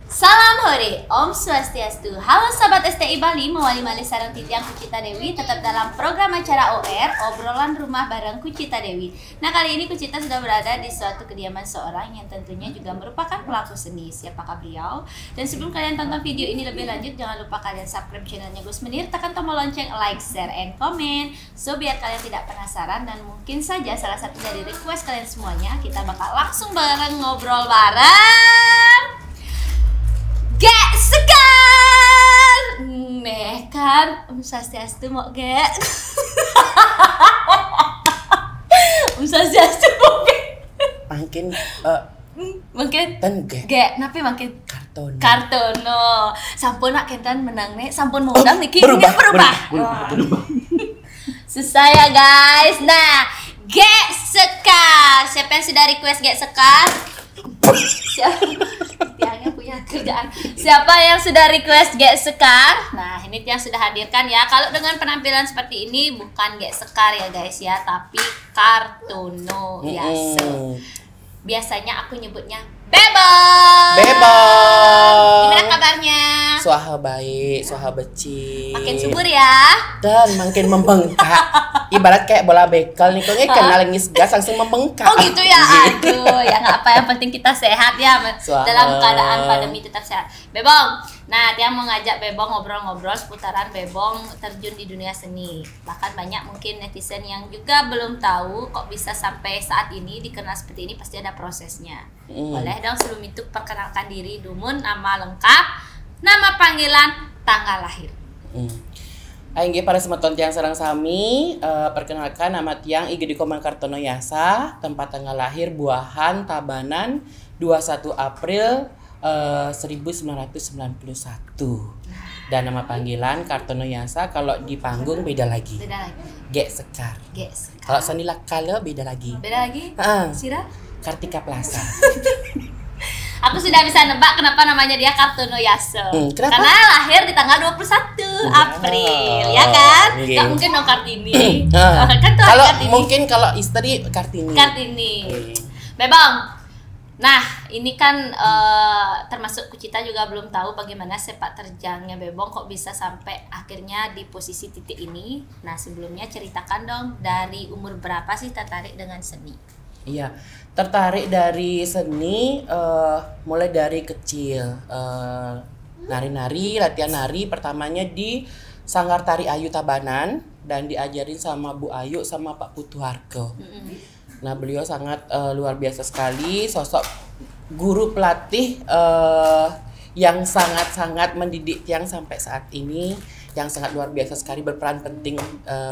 Salam hore, Om Swastiastu. Halo sahabat STI Bali, mewali malih sareng titiang Kucita Dewi tetap dalam program acara OR, obrolan rumah bareng Kucita Dewi. Nah, kali ini Kucita sudah berada di suatu kediaman seorang yang tentunya juga merupakan pelaku seni. Siapakah beliau? Dan sebelum kalian tonton video ini lebih lanjut, jangan lupa kalian subscribe channelnya Gus Menir, tekan tombol lonceng, like, share, and comment. So, biar kalian tidak penasaran dan mungkin saja salah satu dari request kalian semuanya, kita bakal langsung bareng ngobrol bareng Gek Sekar. Kan Om Swastiastu mau Gek. Om Swastiastu mau Gek. Mungkin Gek napi makin Kartono. Sampun nak kentan menang nih, sampun modal niki berubah. Susah ya guys. Nah, Gek Sekar. Siapa yang sudah request Gek Sekar? Tiangnya punya kerjaan. Siapa yang sudah request Gek Sekar? Nah, ini yang sudah hadirkan ya. Kalau dengan penampilan seperti ini bukan Gek Sekar ya guys ya, tapi Kartono Yase. Biasanya aku nyebutnya Bebong. Gimana kabarnya? Suaha baik, suaha becik. Makin subur ya. Dan makin membengkak. Ibarat kayak bola bekel nih, kok kena lengis gas langsung membengkak. Oh gitu ya, aduh ya nggak apa, yang penting kita sehat ya. Dalam keadaan pandemi tetap sehat. Bebong, nah dia mau ngajak Bebong ngobrol-ngobrol seputaran Bebong terjun di dunia seni. Bahkan banyak mungkin netizen yang juga belum tahu kok bisa sampai saat ini dikenal seperti ini, pasti ada prosesnya. Boleh dong sebelum itu perkenalkan diri, Dumun, nama lengkap, nama panggilan, tanggal lahir. Aingge para semeton tiang sareng sami, perkenalkan nama tiang Igede Komang Kartono Yasa, tempat tanggal lahir Buahan, Tabanan, 21 April 1991. Dan nama panggilan Kartono Yasa, kalau di panggung beda lagi. Gek Sekar. Kalau seni lakala beda lagi. Sira? Kartika Plaza. Aku sudah bisa nebak kenapa namanya dia Kartono Yase. Karena lahir di tanggal 21 April, ya kan? Gak mungkin dong Kartini. Kan tuh kalau Kartini. Mungkin kalau istri Kartini. Bebong. Nah, ini kan termasuk Kucita juga belum tahu bagaimana sepak terjangnya Bebong kok bisa sampai akhirnya di posisi titik ini. Nah, sebelumnya ceritakan dong dari umur berapa sih tertarik dengan seni? Iya, tertarik dari seni mulai dari kecil. Nari-nari, latihan nari pertamanya di Sanggar Tari Ayu Tabanan dan diajarin sama Bu Ayu sama Pak Putu Harko. Nah, beliau sangat luar biasa sekali, sosok guru pelatih yang sangat-sangat mendidik yang sampai saat ini, yang sangat luar biasa sekali, berperan penting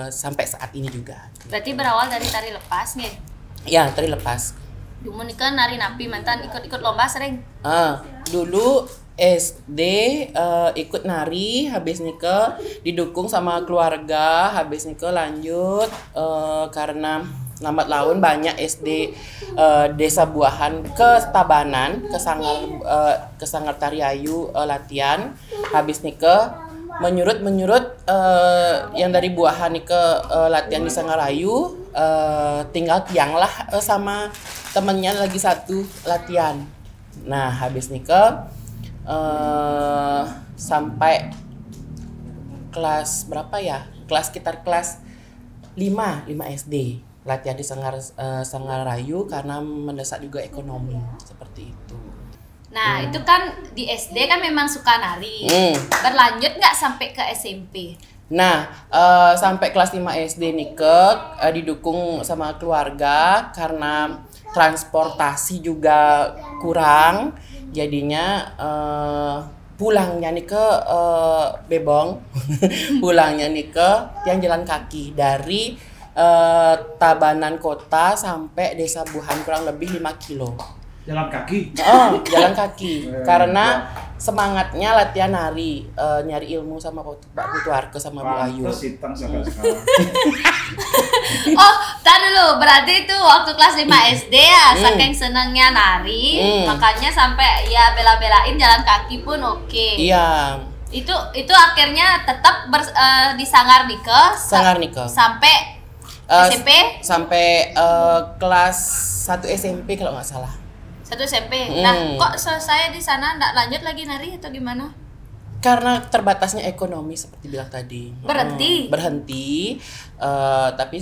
sampai saat ini juga. Berarti berawal dari tari lepas nih? Ya, tari lepas. Dumun kan nari napi, mantan ikut lomba sering? Dulu SD ikut nari, habis nikah didukung sama keluarga, habis nikah lanjut karena lambat laun banyak SD desa Buahan ke Tabanan, ke Sanggar Tari Ayu latihan, habis nikah menyurut yang dari Buahan ke latihan di Sanggar Ayu, tinggal tiang lah sama temennya lagi satu latihan. Nah, habis nikah sampai kelas berapa ya? Sekitar kelas 5 SD latihan di Sanggar Ayu karena mendesak juga ekonomi seperti itu. Nah, itu kan di SD kan memang suka nari. Berlanjut nggak sampai ke SMP? Nah, sampai kelas 5 SD nikah, didukung sama keluarga karena transportasi juga kurang. Jadinya pulangnya nih ke Bebong. Pulangnya nih ke yang jalan kaki dari Tabanan kota sampai Desa Buahan kurang lebih 5 kilo. Jalan kaki? Jalan kaki. Karena semangatnya latihan nari, nyari ilmu sama Pak Putu Harko sama Bu Ayu. Oh, tar dulu. Berarti itu waktu kelas 5 SD ya, saking senangnya nari, makanya sampai ya bela-belain jalan kaki pun oke. Iya. Itu akhirnya tetap di Sanggar Nike. Sampai SMP? Sampai kelas 1 SMP kalau nggak salah. Satu SMP. Nah, kok selesai di sana nggak lanjut lagi nari atau gimana? Karena terbatasnya ekonomi seperti bilang tadi. Berhenti. Berhenti. Tapi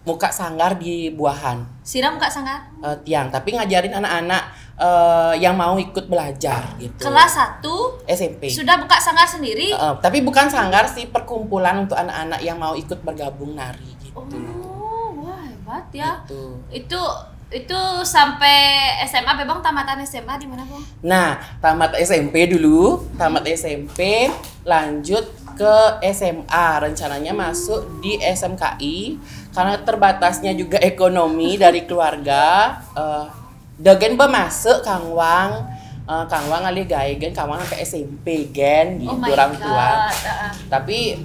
muka sanggar di Buahan. Siram muka sanggar? Tiang, tapi ngajarin anak-anak yang mau ikut belajar gitu. Kelas 1 SMP. sudah buka sanggar sendiri? Tapi bukan sanggar sih, perkumpulan untuk anak-anak yang mau ikut bergabung nari gitu. Oh, wah hebat ya. Gitu. Itu sampai SMA, Bebong tamatan SMA di mana, Bang? Nah, tamat SMP dulu, lanjut ke SMA, rencananya masuk di SMKI karena terbatasnya juga ekonomi dari keluarga. Dogen masuk Kang Wang ali gawe gen Kang Wang sampai SMP gen gitu orang tua. Tapi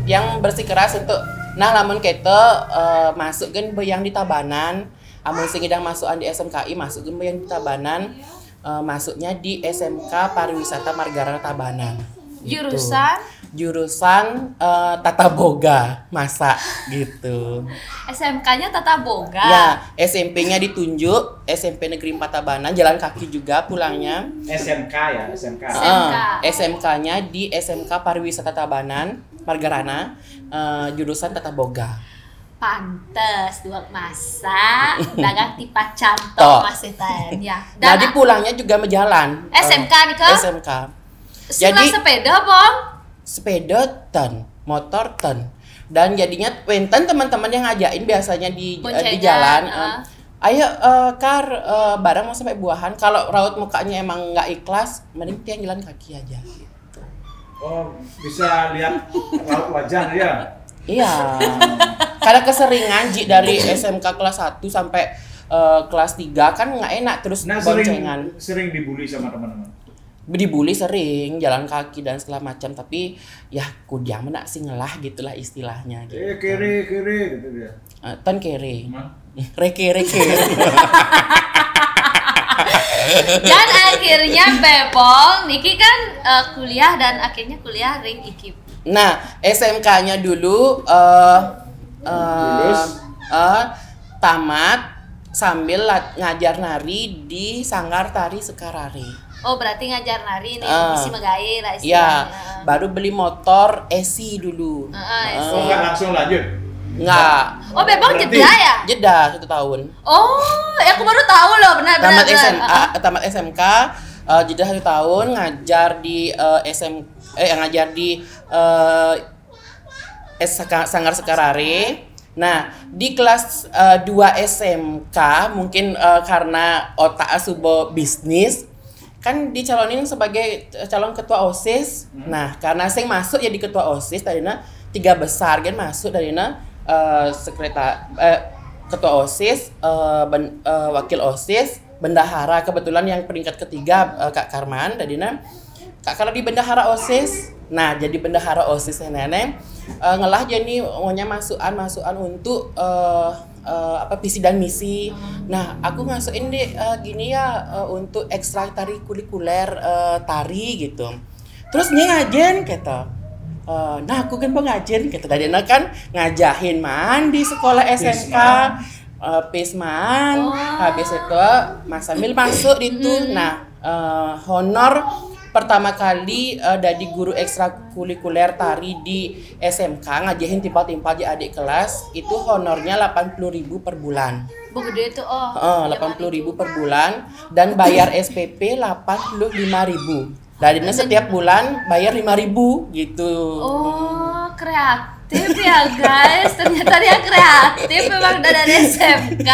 yang bersikeras untuk lamun kita masuk gen yang di Tabanan, amun sing idang masukan di SMKI masuk gen yang di Tabanan, masuknya di SMK Pariwisata Margarana Tabanan. Gitu. Jurusan Tata Boga masak gitu. SMK-nya Tata Boga. Ya, SMP-nya ditunjuk SMP Negeri 4 Tabanan, jalan kaki juga pulangnya. SMK ya, SMK. SMK-nya di SMK Pariwisata Tabanan, Margarana, jurusan Tata Boga. Pantes dua masak, dagang tipa cantok masih tanya. Nah, di pulangnya juga berjalan. SMK nih ke? SMK. Jadi sepeda, Bang? Sepeda ten, motor ten. Dan jadinya penten teman-teman yang ngajain biasanya di jalan. Ayo Kar, bareng mau sampai Buahan. Kalau raut mukanya emang nggak ikhlas, mending tiang jalan kaki aja gitu. Oh, bisa lihat raut wajah ya? Iya. Karena keseringan dari SMK kelas 1 sampai kelas 3 kan nggak enak terus boncengan. Sering dibully sama teman-teman. Dibully sering, jalan kaki dan segala macam, tapi ya kudiang menak sih ngelah gitulah istilahnya gitu. Kere gitu dia. Ton kere. Reke. Dan akhirnya Bebong Niki kan kuliah dan akhirnya kuliah ring IKIP. Nah, SMK-nya dulu tamat sambil ngajar nari di Sanggar Tari Sekarari. Oh, berarti ngajar nari nih, misi megawe lah istilahnya. Iya, baru beli motor ESI dulu. Oh, nggak langsung lanjut? Nggak. Oh, Bebong jeda ya? Jeda 1 tahun. Oh, ya aku baru tahu loh, benar. Tamat SMK, jeda 1 tahun, ngajar di Sanggar Sekarare. Nah, di kelas 2 SMK mungkin karena otak asubo bisnis kan dicalonin sebagai calon ketua OSIS. Nah, karena sing masuk jadi ketua OSIS tadinya 3 besar kan masuk tadinya ketua OSIS, wakil OSIS, bendahara. Kebetulan yang peringkat ketiga Kak Karman tadinya kalau di bendahara OSIS. Nah, jadi bendahara OSIS nenek ngelah jadi maunya masukan untuk visi dan misi. Nah, aku masukin deh gini ya untuk ekstrakurikuler tari gitu. Terus ngajen kata. Nah, aku kan pengajen kata tadi kan ngajahin di sekolah SMK. Pisman. Habis itu Mas Sambil masuk itu. Nah, honor pertama kali dari guru ekstrakurikuler tari di SMK ngajahin timpal-timpal di adik kelas itu honornya 80.000 per bulan. Gede itu 80.000 per bulan dan bayar SPP 85.000. Dari setiap bulan bayar 5.000 gitu. Oh, kreatif ya guys. Ternyata dia kreatif memang dari SMK.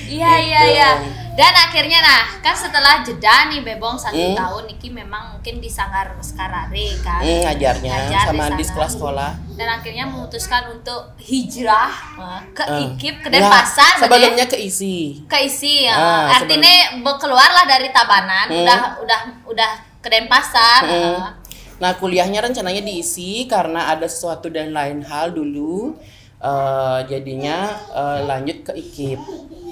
Iya. Dan akhirnya kan setelah jeda nih Bebong 1 tahun Niki memang mungkin di Sanggar Sekarare kan ngajar sama di sekolah. Dan akhirnya memutuskan untuk hijrah ke IKIP, ke Denpasar. Sebelumnya ke ISI. Ke ISI ya. Artinya keluarlah dari Tabanan, udah ke Denpasar. Nah, kuliahnya rencananya di ISI karena ada sesuatu dan lain hal dulu. Jadinya lanjut ke IKIP.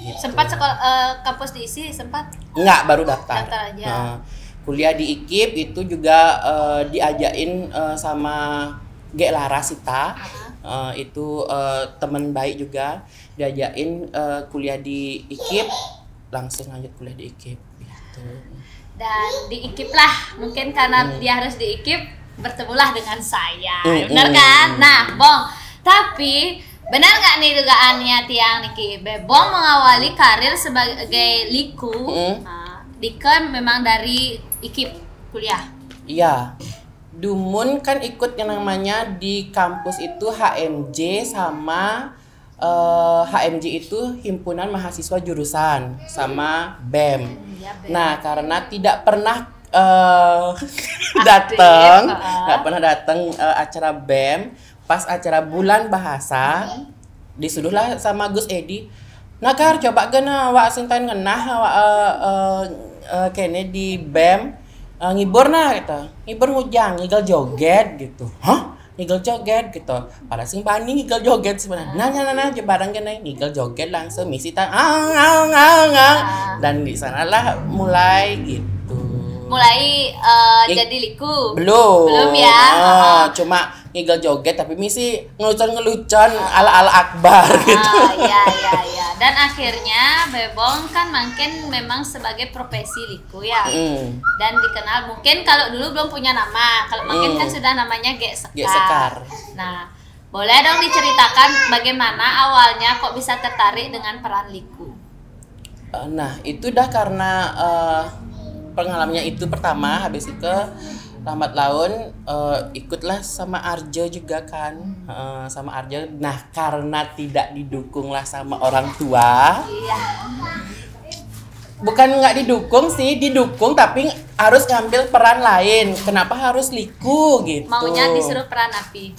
Gitu. Sempat kampus di ISI sempat? Enggak, baru daftar. Daftar aja. Kuliah di IKIP itu juga diajain sama G. Larasita. Itu teman baik juga diajain kuliah di IKIP. langsung lanjut kuliah di IKIP gitu. Dan di IKIP lah, mungkin karena dia harus di IKIP, bertemulah dengan saya, benar kan? Nah, Bong, tapi benar nggak nih dugaannya Tiang Niki? Bebong mengawali karir sebagai liku, Diken memang dari IKIP kuliah. Iya, Dumun kan ikut yang namanya di kampus itu HMJ sama HMJ itu himpunan mahasiswa jurusan sama BEM. Nah, karena tidak pernah datang, acara BEM, pas acara bulan bahasa, disuruhlah sama Gus Edi, nakar coba gana wak sintain ngenah wak kene di BEM ngibur nah gitu, ngibur ngujang, ngigel joget gitu, ngigel joget gitu, pada sing bani ngigel joget sebenarnya, nah barang kene ngigel joget langsung misi tan, dan di sanalah mulai gitu. Mulai jadi liku? Belum ya? Cuma ngigel joget tapi misi ngelucon ala Akbar gitu. Iya. Dan akhirnya Bebong kan makin memang sebagai profesi liku ya. Dan dikenal mungkin kalau dulu belum punya nama, kalau makin kan sudah namanya Gek Sekar. Nah, boleh dong diceritakan bagaimana awalnya kok bisa tertarik dengan peran liku? Nah, itu dah karena pengalamannya itu pertama, habis itu lambat laun ikutlah sama Arjo juga kan, sama Arjo. Nah, karena tidak didukung lah sama orang tua, bukan nggak didukung sih, didukung tapi harus ngambil peran lain. Kenapa harus liku gitu? Maunya disuruh peran api?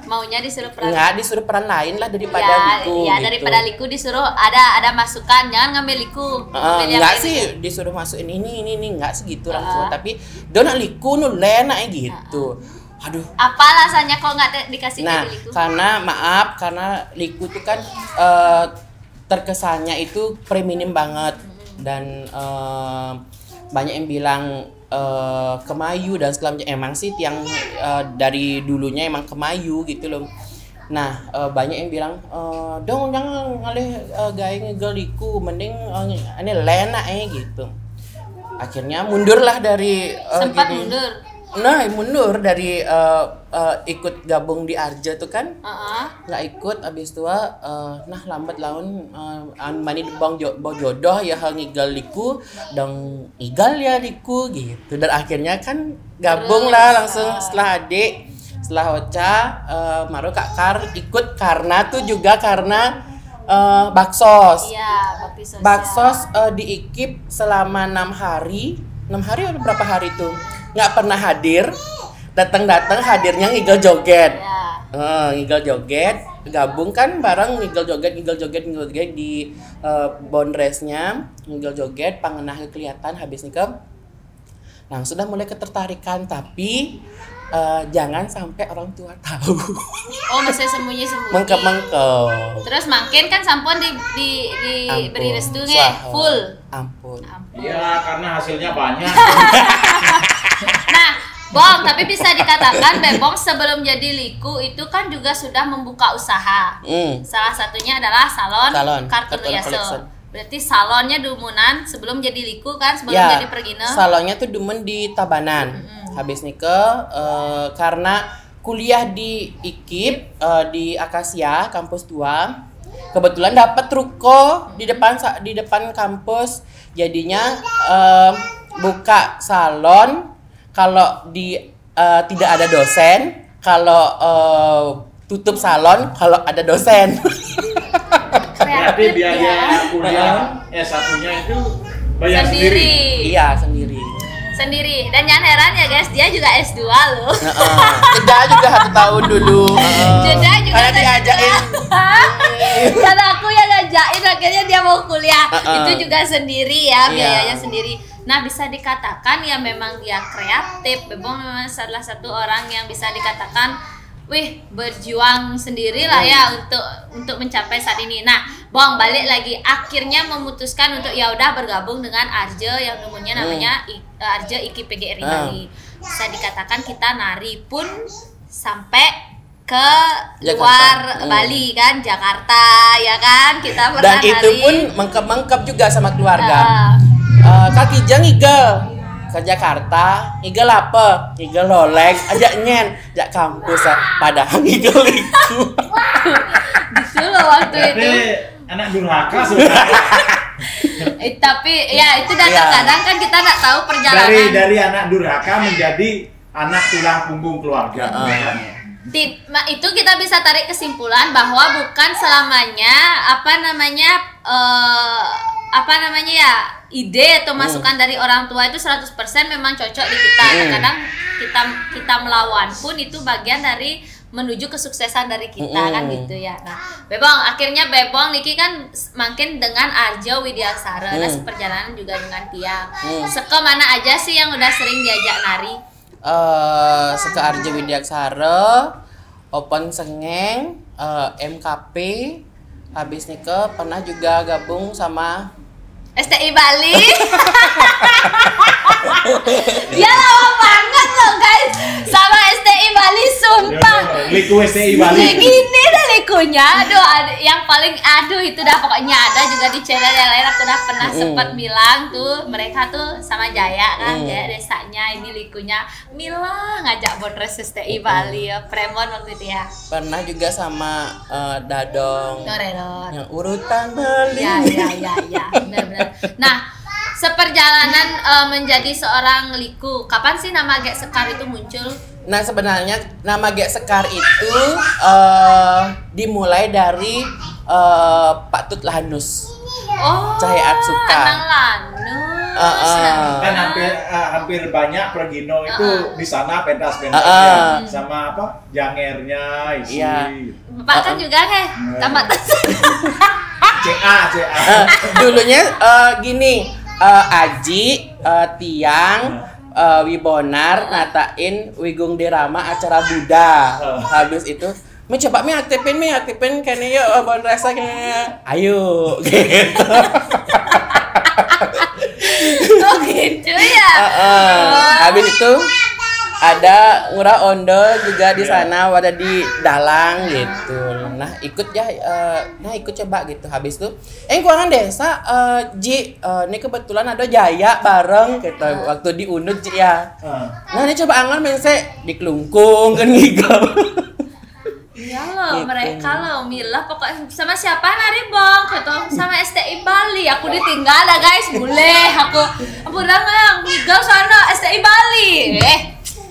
Maunya disuruh peran? Nggak, disuruh peran lain lah daripada liku. Ya, gitu. Daripada liku disuruh ada masukan, jangan ngambil liku. Nggak sih disuruh masukin ini nggak segitu langsung, tapi dona liku nulena gitu. Aduh. Apa alasannya kok nggak dikasih jadi liku? Karena liku tuh kan terkesannya itu premium banget. Dan banyak yang bilang kemayu dan segala macam. Emang sih yang dari dulunya emang kemayu gitu loh. Nah, banyak yang bilang dong jangan ngalih gaya ngegeliku, mending ini lena gitu. Akhirnya mundurlah dari sempat mundur. Nah, mundur dari ikut gabung di Arja tuh kan, nggak ikut. Abis itu nah lambat laun mani bang jodoh ya ngigel liku dong igal ya liku gitu. Dan akhirnya kan gabung lah langsung setelah adik, setelah Ocha, Maru Kak Kar ikut karena Baksos. Iya, Baksos di IKIP selama 6 hari atau berapa hari tuh nggak pernah hadir, datang hadirnya ngigel joget, ngigel joget, gabung kan bareng ngigel joget di bondresnya, ngigel joget, pangenah kelihatan habis nikah, langsung sudah mulai ketertarikan, tapi jangan sampai orang tua tahu. Oh, masih sembunyi. Mengkep. Terus makin kan sampun diberi restu full. Ampun. Iya, karena hasilnya banyak. Nah, Bong, tapi bisa dikatakan Bebong sebelum jadi liku itu kan juga sudah membuka usaha. Salah satunya adalah salon Kartun Yaso. Berarti salonnya Dumunan sebelum jadi liku kan, sebelum jadi Pergine. Salonnya tuh Dumun di Tabanan. Habis nikah karena kuliah di IKIP di Akasia kampus 2. Kebetulan dapat ruko di depan kampus. Jadinya buka salon. Kalau tidak ada dosen, kalau tutup salon kalau ada dosen. Berarti biaya kuliah S1-nya itu bayar sendiri. Iya, sendiri. Dan jangan heran ya guys, dia juga S2 loh. Jeda juga 1 tahun dulu. Jeda juga karena diajakin. Karena aku yang ngajakin akhirnya dia mau kuliah. Itu juga sendiri ya, biayanya sendiri. Nah, bisa dikatakan ya memang dia kreatif. Bebong memang salah satu orang yang bisa dikatakan berjuang sendirilah ya untuk mencapai saat ini. Nah, Bong balik lagi akhirnya memutuskan untuk ya udah bergabung dengan Arja yang namanya Arja IKIP PGRI Bali. Bisa dikatakan kita nari pun sampai ke luar Bali kan, Jakarta ya kan, kita pernah Dan itu pun mengkep juga sama keluarga. Kaki jeng igel ke Jakarta, igel apa? Igel loleng, ajak nyen, ajak kampus padahal igel itu. Gitu loh waktu itu. Anak durhaka sebenarnya. Tapi ya itu kadang-kadang kan kita nggak tahu perjalanan. Dari anak durhaka menjadi anak tulang punggung keluarga. Itu kita bisa tarik kesimpulan bahwa bukan selamanya ide atau masukan dari orang tua itu 100% memang cocok di kita. Kadang kita melawan pun itu bagian dari menuju kesuksesan dari kita kan gitu ya. Nah, akhirnya Bebong Niki kan makin dengan Arjo Widiaksara, seperjalanan juga dengan Tiang. Seke mana aja sih yang udah sering diajak nari? Seke Arjo Widiaksara, Open Sengeng, MKP, habis nikah pernah juga gabung sama STI Bali. Dia lama banget loh guys sama STI Bali, sumpah. Liku STI Bali. Gini dah likunya. Yang paling itu dah pokoknya ada juga di channel yang lain aku udah pernah sempat bilang tuh, mereka tuh sama Jaya kan, Jaya desanya ini likunya Mila ngajak botres STI Bali ya, Premon waktu itu ya. Pernah juga sama Dadong. Doredor. Yang urutan Bali. Ya, benar-benar. Nah, seperjalanan menjadi seorang liku, kapan sih nama Gek Sekar itu muncul? Nah, sebenarnya nama Gek Sekar itu dimulai dari Pak Tut Lahanus. Cahaya Atsuka. Anang Lanus. Kan hampir banyak Pergino itu di sana pentas-pentas sama apa? Jangernya isi. Iya. Bapak kan juga tamat. CA. Dulunya gini, Aji, Tiang, Wibonar ngatain Wigung Dirama acara Buddha. Habis itu coba aktifin kayaknya yuk bon rasa kayaknya ayo gitu. Oh gitu ya. Habis itu ada Ngurah Ondo juga di sana, ada di Dalang gitu. Nah ikut coba gitu. Habis itu keuangan desa Ji ini kebetulan ada Jaya bareng gitu waktu di Unud Ji ya. Nah ini coba angan mense di Kelungkung kan ngigau. Iya loh, gitu. Mereka loh Mila pokoknya sama siapa nari Bang gitu, sama STI Bali. Aku ditinggal dah guys, boleh aku udah ngigau sana STI Bali.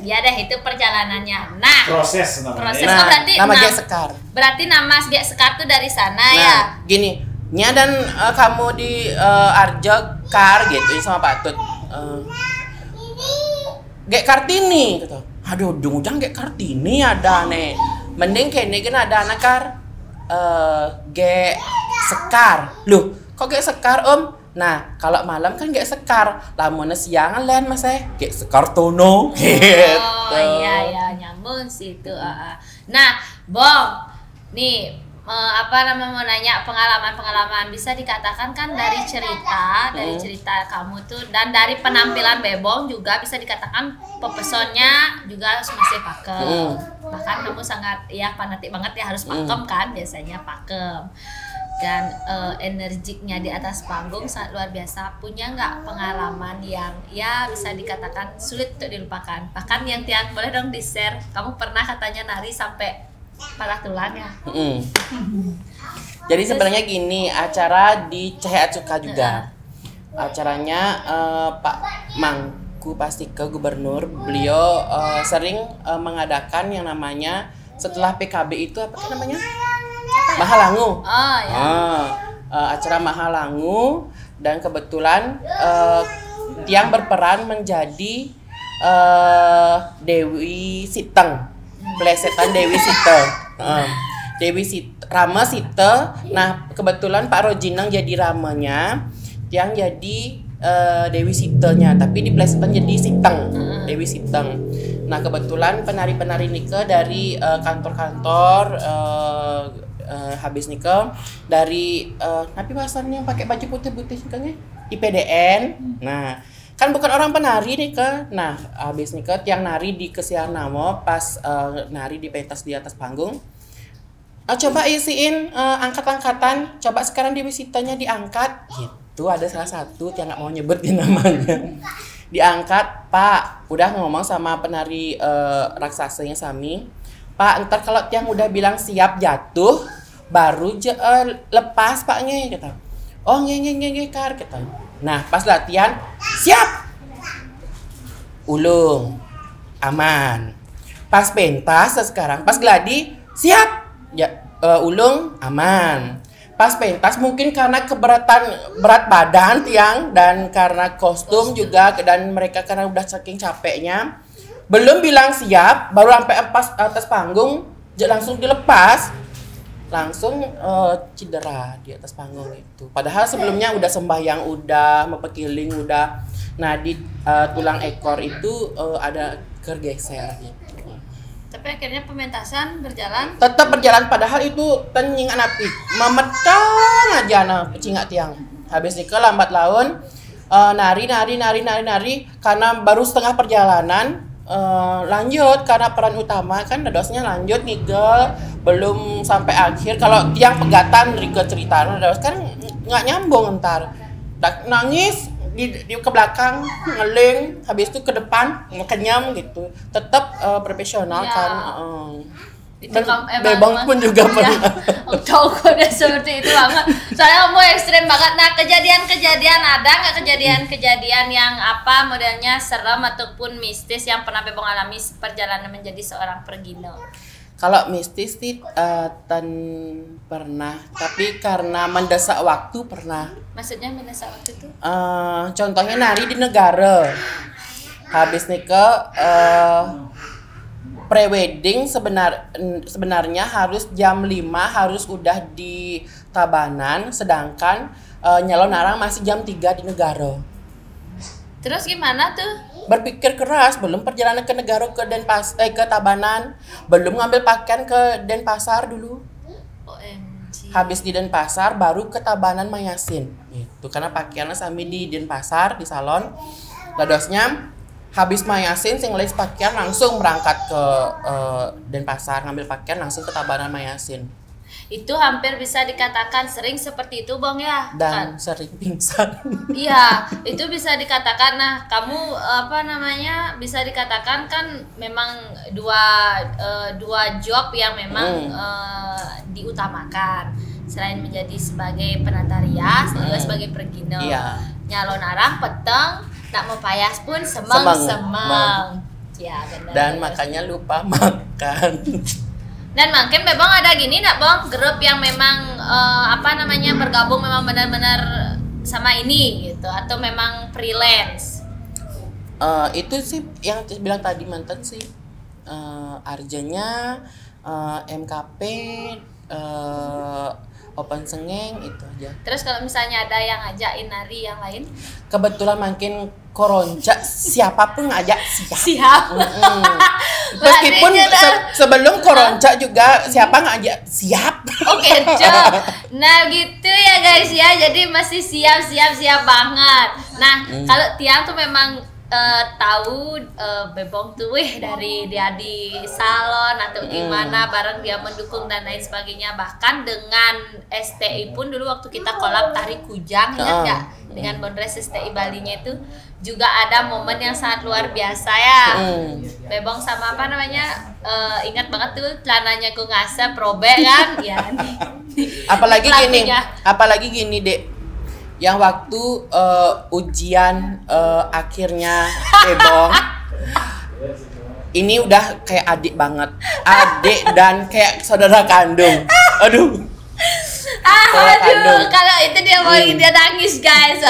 Ya deh itu perjalanannya. Nah, proses berarti nama Gek Sekar. Berarti nama Gek Sekar tuh dari sana ya. Gini, Nya dan kamu di Arjo Kar gitu sama Pak Tut. Gek Kartini gitu. Aduh, ujung-ujung Gek Kartini ada nih. Mending kayaknya kan ada anak Kar. Gek Sekar. Loh, kok Gek Sekar Om? Nah, kalau malam kan Gek Sekar, lamun siangan lain Mas Gek Sekar Tono gitu. Oh iya nyambung sih itu. Nah, Bong, nih mau nanya pengalaman bisa dikatakan kan dari cerita kamu tuh dan dari penampilan Bebong juga bisa dikatakan pepesonnya juga masih pakem. Bahkan kamu sangat fanatik banget ya, harus pakem kan biasanya pakem. Dan energiknya di atas panggung sangat luar biasa. Punya nggak pengalaman yang bisa dikatakan sulit untuk dilupakan? Bahkan yang Tiang boleh dong di share, kamu pernah katanya nari sampai patah tulang ya? Jadi sebenarnya gini, acara di Cahaya Atsuka juga. Acaranya Pak Mangku Pastika Gubernur, beliau sering mengadakan yang namanya setelah PKB itu apa namanya? Mahalangu. Acara Mahalangu, dan kebetulan Tiang berperan menjadi Dewi Siteng, plesetan Dewi Siteng. Rama Sita. Nah kebetulan Pak Rojinang jadi ramanya, Tiang jadi Dewi Sitenya, tapi di plesetan jadi Siteng, Dewi Siteng. Nah kebetulan penari-penari nikah dari kantor-kantor habis nikah dari tapi pasannya yang pakai baju putih-putih nikahnya IPDN. Nah kan bukan orang penari nih ke. Nah, habis nih ke tiang nari di Kesiar Namo pas nari di pentas di atas panggung. Coba isiin angkat-angkatan, coba sekarang di wisitanya diangkat. Gitu, ada salah satu yang nggak mau nyebutin namanya. Diangkat, Pak, udah ngomong sama penari raksasanya Sami. Pak, ntar kalau tiang udah bilang siap jatuh, baru lepas Paknya, kata. Oh, nge kar, kata. Nah, pas latihan, siap! Ulung, aman. Pas pentas sekarang, pas gladi, siap! Ya, ulung, aman. Pas pentas mungkin karena berat badan tiang dan karena kostum juga dan mereka karena udah saking capeknya belum bilang siap, baru sampai atas panggung langsung dilepas, langsung cedera di atas panggung itu. Padahal sebelumnya udah sembahyang, udah mepekiling, udah. Nah di tulang ekor itu ada kergeser gitu. Tapi akhirnya pementasan berjalan. Tetap berjalan, padahal itu tenyingan api, memetang aja nah pecingat tiang. Habis itu lambat laun nari karena baru setengah perjalanan. Lanjut karena peran utama kan dadosnya lanjut ngigel belum sampai akhir. Kalau tiang pegatan Rika cerita dados kan nggak nyambung, ntar nangis di ke belakang ngeling, habis itu ke depan kenyam gitu. Tetap profesional ya. Kan dan Bebong pun juga pernah. Tahu udah seperti itu banget. Soalnya kamu ekstrim banget. Nah, kejadian ada nggak kejadian yang apa modelnya serem ataupun mistis yang pernah Bebong alami perjalanan menjadi seorang pergino? Kalau mistis sih pernah, tapi karena mendesak waktu pernah. Maksudnya mendesak waktu itu? Contohnya nari di negara. Habis nikah pre-wedding sebenarnya harus jam 5 harus udah di Tabanan, sedangkan nyalon narang masih jam 3 di negara. Terus gimana tuh? Berpikir keras, belum perjalanan ke negara ke Tabanan, belum ngambil pakaian ke Denpasar dulu. OMG. Habis di Denpasar baru ke Tabanan Mayasin. Itu karena pakaiannya sambil di Denpasar di salon. Dadosnya habis Mayasin sing les pakaian langsung berangkat ke Denpasar, ngambil pakaian langsung ke Tabanan Mayasin. Itu hampir bisa dikatakan sering seperti itu, Bang ya? Dan kan? Sering pingsan. Iya, itu bisa dikatakan. Nah, kamu bisa dikatakan kan memang dua job yang memang diutamakan. Selain menjadi sebagai penata rias, juga sebagai pergino. Iya. Nyalon arang, peteng, tak mau payas pun semeng. Ya, benar. Dan makanya lupa makan. Dan makin Bebong ada gini nak Bang, grup yang memang bergabung memang benar-benar sama ini gitu atau memang freelance? Itu sih yang bilang tadi mantan sih Arjanya, MKP, Open Sengeng itu aja. Terus kalau misalnya ada yang ngajakin nari yang lain? Kebetulan makin koronca siapapun ngajak siap. Meskipun sebelum koronca juga siapa ngajak siap. Oke, nah gitu ya guys ya. Jadi masih siap banget. Nah, kalau Tiang tuh memang tahu Bebong tuh dari dia di salon atau gimana bareng dia mendukung dan lain sebagainya, bahkan dengan STI pun dulu waktu kita collab tari kujang, ingat nggak dengan Bondres STI Balinya itu juga ada momen yang sangat luar biasa ya. Bebong sama ingat banget tuh celananya ku ngasep robek kan ya. apalagi gini Dek, yang waktu ujian akhirnya Bebong ini udah kayak adik dan kayak saudara kandung. Aduh, kalau itu dia mau dia nangis guys.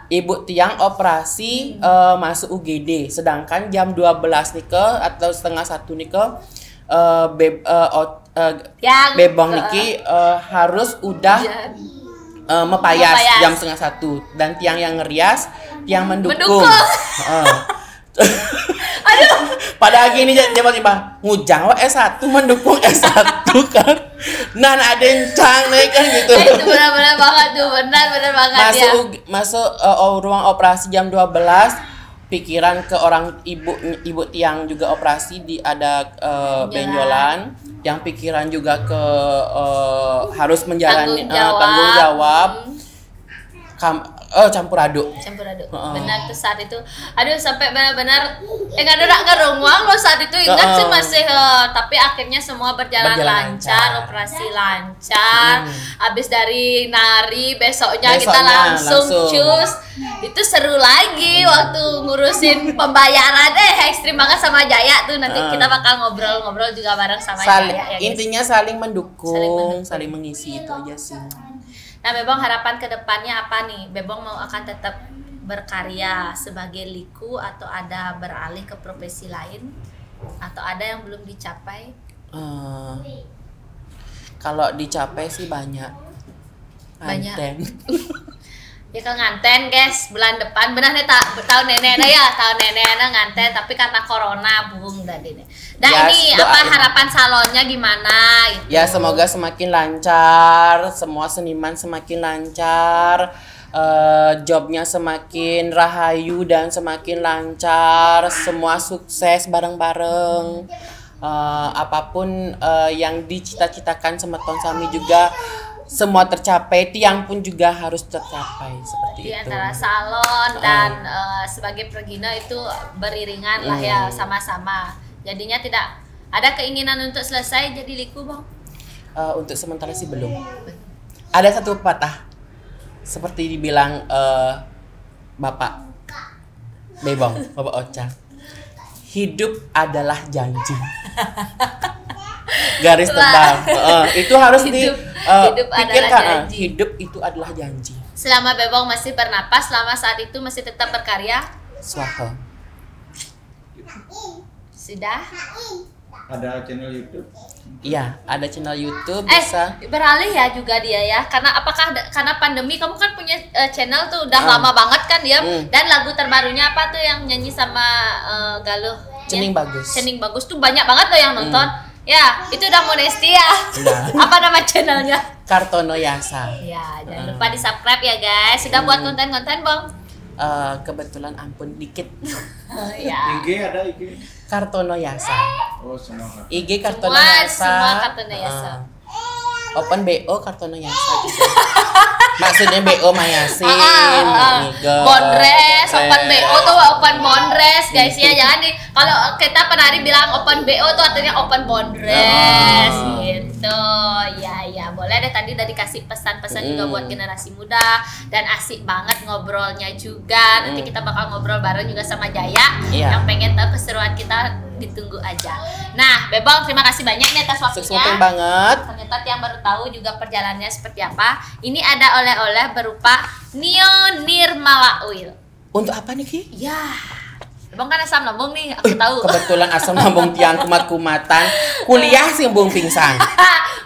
Ibu Tiang operasi masuk UGD, sedangkan jam 12 nih atau setengah 1 nih Bebong niki harus udah mepayas jam setengah 1 dan Tiang yang ngerias, Tiang mendukung. Pada gini tiba-tiba ngujang S1 mendukung S1 kan. Nah, ada yang nih kan gitu. Itu benar-benar banget tuh, benar banget ya. Masuk ruang operasi jam 12. Pikiran ke orang ibu tiang juga operasi ada benjolan, yang pikiran juga ke harus menjalani tanggung jawab. Campur aduk. Benar tuh saat itu. Aduh, sampai benar-benar nggak ngerunguang loh saat itu, ingat sih masih tapi akhirnya semua berjalan lancar, operasi lancar. Habis dari nari besoknya kita langsung cus. Itu seru lagi waktu ngurusin pembayaran ekstrim banget sama Jaya tuh. Nanti kita bakal ngobrol-ngobrol juga bareng sama Jaya ya, guys. Intinya saling mendukung, saling mengisi, itu aja sih. Nah, Bebong, harapan kedepannya apa nih? Bebong mau akan tetap berkarya sebagai liku atau ada beralih ke profesi lain? Atau ada yang belum dicapai? Kalau dicapai sih banyak. Ya kan nganten guys, bulan depan benar nih tahun nenek ya, tahun nenek nganten, tapi karena corona boom tadi nih. Dan ini apa harapan salonnya gimana gitu. Ya semoga semakin lancar, semua seniman semakin lancar, jobnya semakin rahayu dan semakin lancar, semua sukses bareng-bareng. Apapun yang dicita-citakan sama Ton Sami juga semua tercapai, tiang pun juga harus tercapai seperti di itu. Antara salon dan sebagai Pergino itu beriringan lah ya, sama-sama. Jadinya tidak ada keinginan untuk selesai jadi liku, Bang? Untuk sementara sih belum. Ada satu patah seperti dibilang Bapak Bebong, Bapak Ocha. Hidup adalah janji. Garis tebal. Itu harus dipikirkan. Hidup itu adalah janji. Selama Bebong masih bernapas, selama saat itu masih tetap berkarya. Swaha. Sudah. Ada channel YouTube? Iya, ada channel YouTube bisa. Beralih ya juga dia ya. Karena karena pandemi kamu kan punya channel tuh udah lama banget kan ya. Dan lagu terbarunya apa tuh yang nyanyi sama Galuh? Cening Bagus. Cening Bagus tuh banyak banget loh yang nonton. Ya, itu udah Monesti ya. Apa nama channelnya? Kartono Yasa. Ya, jangan lupa di-subscribe ya guys. Sudah buat konten-konten, Bang? Kebetulan ampun dikit. Ya. IG ada IG? Kartono Yasa. Oh, semua. IG Kartono Yasa. Semua Kartono Yasa. Open BO Kartono Yasa juga. Maksudnya BO Mayasin, Bondres, Open BO tuh Open Bondres guys ya. Jangan kalau kita penari bilang Open BO tuh artinya Open Bondres gitu. Ya boleh deh, tadi udah dikasih pesan-pesan juga buat generasi muda dan asik banget ngobrolnya juga. Nanti kita bakal ngobrol bareng juga sama Jaya yang pengen tahu keseruan kita, ditunggu aja. Nah, Bebong, terima kasih banyak nih atas waktunya. Sukses banget. Ternyata yang baru tahu juga perjalanannya seperti apa. Ini ada oleh-oleh berupa Nio Nirmala Oil. Untuk apa nih, Ki? Ya, Bebong kan asam lambung nih, aku tahu. Kebetulan asam lambung tiang kumat-kumatan. Kuliah sih bung pingsan.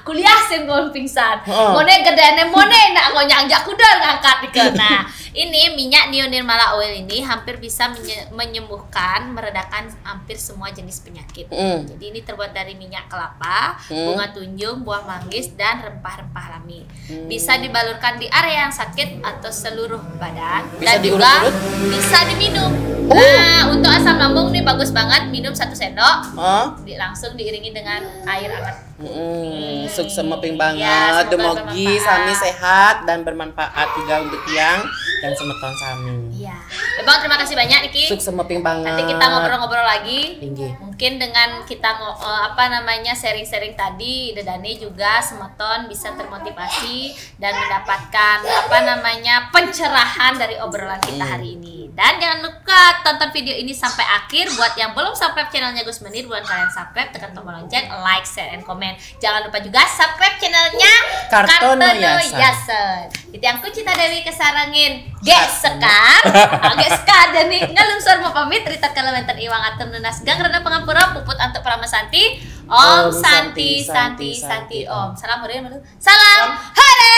Kuliah sih bung pingsan. Mone gedene mone nak ngonyak kuda ngangkat dikeun. Nah, ini minyak Nio Nirmala Oil ini hampir bisa menyembuhkan, meredakan hampir semua jenis penyakit. Jadi ini terbuat dari minyak kelapa, bunga tunjung, buah manggis, dan rempah-rempah alami. Bisa dibalurkan di area yang sakit atau seluruh badan. Bisa dan juga bisa diminum. Nah, untuk asam lambung nih bagus banget, minum 1 sendok. Langsung diiringi dengan air hangat. Sukses meping banget. Demogi Sami sehat dan bermanfaat juga untuk tiang dan semeton Sami. Iya. Bang, terima kasih banyak Niki. Sukses meping banget. Nanti kita ngobrol-ngobrol lagi. Tinggi. Mungkin dengan kita sharing-sharing tadi, Dedane juga semeton bisa termotivasi dan mendapatkan pencerahan dari obrolan kita hari ini. Dan jangan lupa tonton video ini sampai akhir. Buat yang belum subscribe channelnya Gus Menir, buat kalian subscribe, tekan tombol lonceng, like, share, and comment. Jangan lupa juga subscribe channelnya Kartono Yasa. Itu yang Kucita Dewi kesarangin. Sekar jadi ngalung sor mau pamit Rita Kalamantan Iwang atur nunas gang rena pangapura puput antuk Pramasanti. Om Santi Santi Santi Om. Salam hore malu. Salam hore.